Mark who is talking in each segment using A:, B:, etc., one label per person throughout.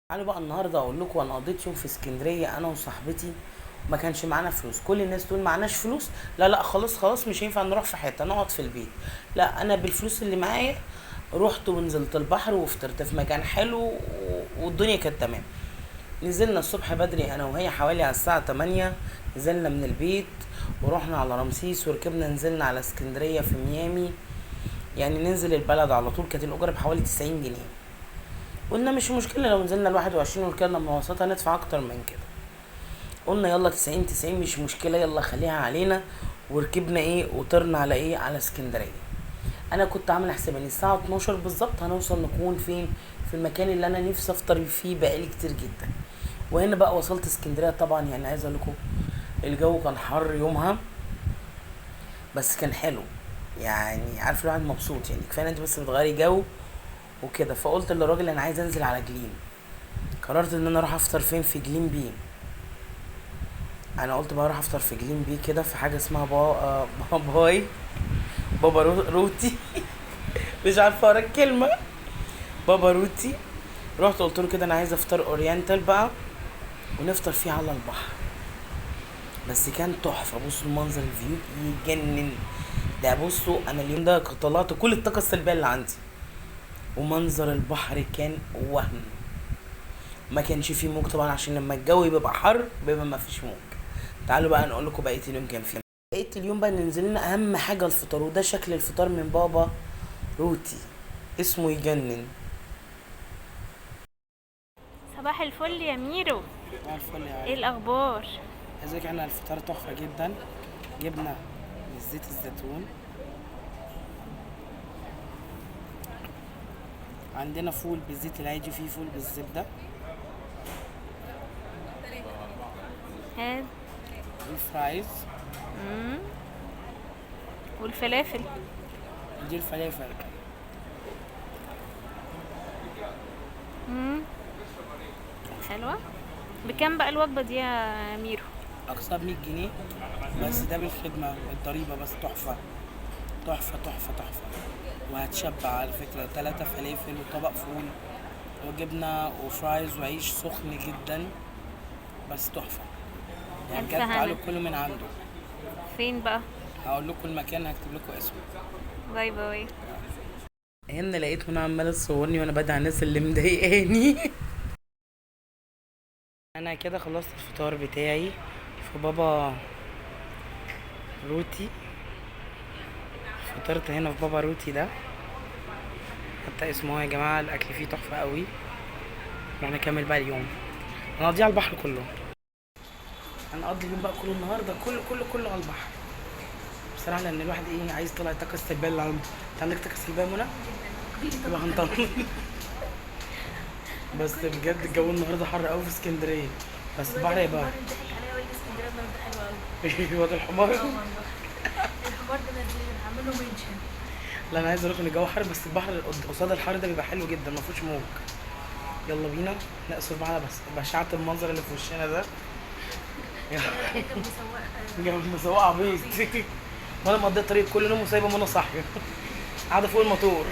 A: تعالوا بقى النهارده اقول لكم انا قضيت يوم في اسكندريه انا وصاحبتي. ما كانش معانا فلوس، كل الناس تقول معناش فلوس. لا لا، خلاص خلاص مش هينفع نروح في حته، نقعد في البيت. لا، انا بالفلوس اللي معايا رحت ونزلت البحر وفطرت في مكان حلو والدنيا كانت تمام. نزلنا الصبح بدري انا وهي حوالي على الساعه 8. نزلنا من البيت ورحنا على رمسيس وركبنا نزلنا على اسكندريه في ميامي. يعني ننزل البلد على طول، كانت الاجره بحوالي 90 جنيه. قلنا مش مشكلة لو نزلنا ال21 وركبنا مواصلات هندفع أكتر من كده. قلنا يلا 90 مش مشكلة، يلا خليها علينا. وركبنا وطرنا على على اسكندرية. أنا كنت عامل حساب إن الساعة 12 بالظبط هنوصل، نكون فين؟ في المكان اللي أنا نفسي أفطر فيه بقالي كتير جدا. وهنا بقى وصلت اسكندرية، طبعا يعني عايز أقول لكم الجو كان حر يومها بس كان حلو. يعني عارف الواحد مبسوط، يعني كفاية انت بس بتغيري جو وكده. فقلت للراجل انا عايز انزل على جليم. قررت ان انا اروح افطر فين؟ في جليم بي. انا قلت بقى اروح افطر في جليم بي كده في حاجه اسمها باي بابا روتي. مش عارفه اقرا الكلمه. بابا روتي. رحت قلت له كده انا عايز افطر اورينتال بقى ونفطر فيه على البحر. بس كان تحفه، بصوا المنظر، الفيو يجنن. ده بصوا انا اليوم ده طلعت كل الطاقه السلبيه اللي عندي. ومنظر البحر كان وهم. ما كانش فيه موج طبعا عشان لما الجو بيبقى حر بيبقى ما فيش موج. تعالوا بقى نقول لكم بقيه اليوم كان فيه. بقيه اليوم بقى ننزل لنا اهم حاجه الفطار، وده شكل الفطار من بابا روتي، اسمه يجنن.
B: صباح الفل يا ميرو.
A: صباح الفل يا
B: ايه
A: علي.
B: الاخبار؟
A: ازيك؟ احنا الفطار تحفه جدا. جبنا زيت الزيتون، عندنا فول بالزيت العادي، فيه فول بالزبده،
B: ها.
A: الفرايز،
B: امم والفلافل.
A: دي الفلافل.
B: امم حلوه. بكام بقى الوجبه دي يا ميرو؟
A: اقصى ب 100 جنيه، بس ده بالخدمه الضريبه بس. تحفه تحفه تحفه تحفه. وهتشبع على فكره، 3 فلافل وطبق فول وجبنه وفرايز وعيش سخن جدا، بس تحفه. يعني
B: الف
A: بجد تعالوا
B: هنا.
A: كلوا من عنده.
B: فين بقى؟
A: هقول لكم المكان، هكتب لكم اسمه.
B: باي باي.
A: هنا لقيت منى عماله تصورني وانا بدعي الناس اللي مضايقاني. انا كده خلصت الفطار بتاعي في بابا روتي. فطرت هنا في بابا روتي ده، حتى اسمه يا جماعه الاكل فيه تحفه قوي. وهنكمل بقى اليوم، هنقضيه على البحر كله. هنقضي اليوم بقى كله النهارده، كله على البحر بصراحه، لان الواحد عايز يطلع الطاقه السلبيه اللي عنده. انت عندك طاقه سلبيه يا منى؟ يبقى هنطلع. بس بجد الجو النهارده حر قوي في اسكندريه، بس البحر يبقى.
C: ضحك عليا وقال لي اسكندريه النهارده حلوه قوي.
A: واد الحمار.
C: اه والله. الحوار ده نازلين هعمل له منشن.
A: لا انا عايز اقول لك ان الجو حر، بس البحر قصاد الحر ده بيبقى حلو جدا، ما فيهوش موج. يلا بينا نقصر بقى بس بشعة المنظر اللي في وشنا ده.
C: انت مسوقه.
A: جنب مسواق عبيط. وانا مقضي الطريق كل يوم وسايبه منى صاحيه قاعده فوق الموتور.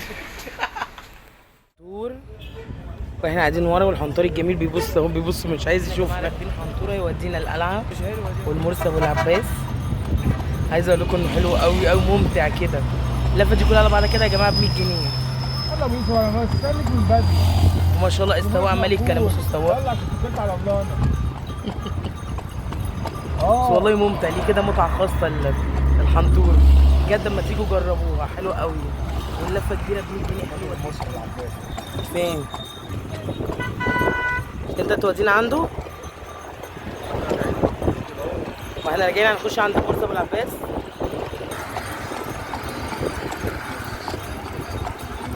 A: موتور. واحنا قاعدين ورا، والحنطور الجميل بيبص اهو، بيبص مش عايز يشوفنا. راكبين حنطوره يودينا القلعه والمرسى والعباس. عايز اقول لكم انه حلو قوي قوي، ممتع كده. اللفه دي كلها على بعضها كده يا جماعه ب 100 جنيه.
D: يلا بينا وانا مستنيك من بدري.
A: وما شاء الله استواء عمال يتكلم. بصوا استواء.
D: يلا كنت بتطلع على بلانا.
A: بس والله ممتع، ليه كده متعه خاصه الحنطور. بجد اما تيجوا جربوها حلوه قوي. واللفه كبيره ب 100 جنيه حلوه.
D: مصر العباس.
A: فين؟ انت تودينا عنده؟ واحنا راجعين هنخش عند مرسى ابو العباس.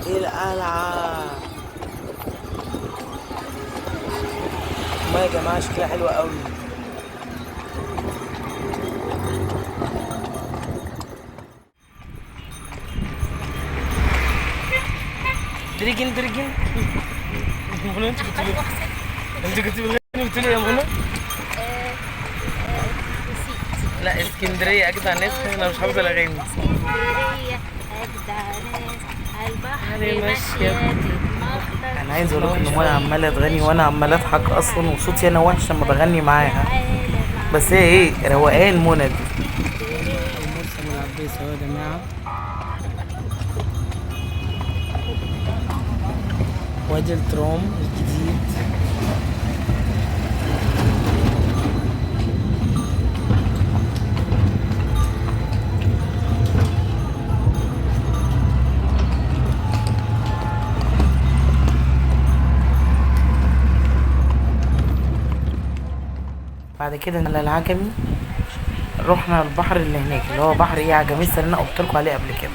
A: ايه القلعه؟ ما يا جماعه شكلها حلوه قوي. دريجن منى، انت كنت بتغني بتقولي يا منى؟ لا اسكندريه اجدع ناس، انا مش حافظه الاغاني.
C: اسكندريه اجدع ناس على البحر
A: علي ماشية.
C: ماشيه تتمخطر
A: انا عايز اقول لكم ان ماما عماله تغني وانا عماله اضحك اصلا، وصوتي انا وحش لما بغني معاها، بس هي ايه روقان منى دي. المرسى العباسي اهو يا جماعه، وادي الترام الجديد. بعد كده على العجمي رحنا البحر اللي هناك اللي هو بحر ايه عجميسة اللي انا قلت لكم عليه قبل كده.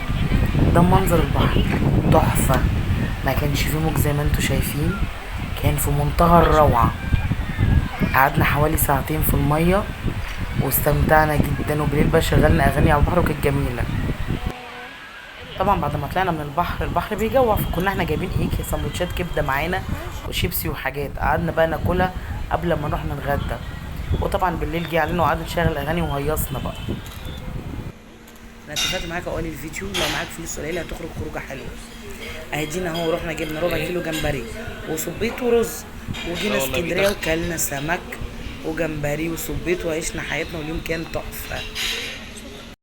A: ده منظر البحر تحفه، ما كانش فيه موج زي ما انتم شايفين، كان في منتهى الروعه. قعدنا حوالي ساعتين في الميه واستمتعنا جدا، وبالليل بقى شغلنا اغاني على البحر وكانت جميله. طبعا بعد ما طلعنا من البحر بيجوع، فكنا احنا جايبين ايه سندوتشات كبده معانا وشيبسي وحاجات، قعدنا بقى ناكلها قبل ما نروح نتغدى. وطبعا بالليل جه علينا وقعدنا نشغل اغاني وهيصنا بقى. انا اتفقت معاك اول الفيديو لو معاك فلوس قليله هتخرج خروجه حلوه. اهدينا اهو، رحنا جبنا ربع كيلو جمبري وصبيت ورز، وجينا اسكندريه وكلنا سمك وجمبري وصبيت وعشنا حياتنا، واليوم كان تحفه.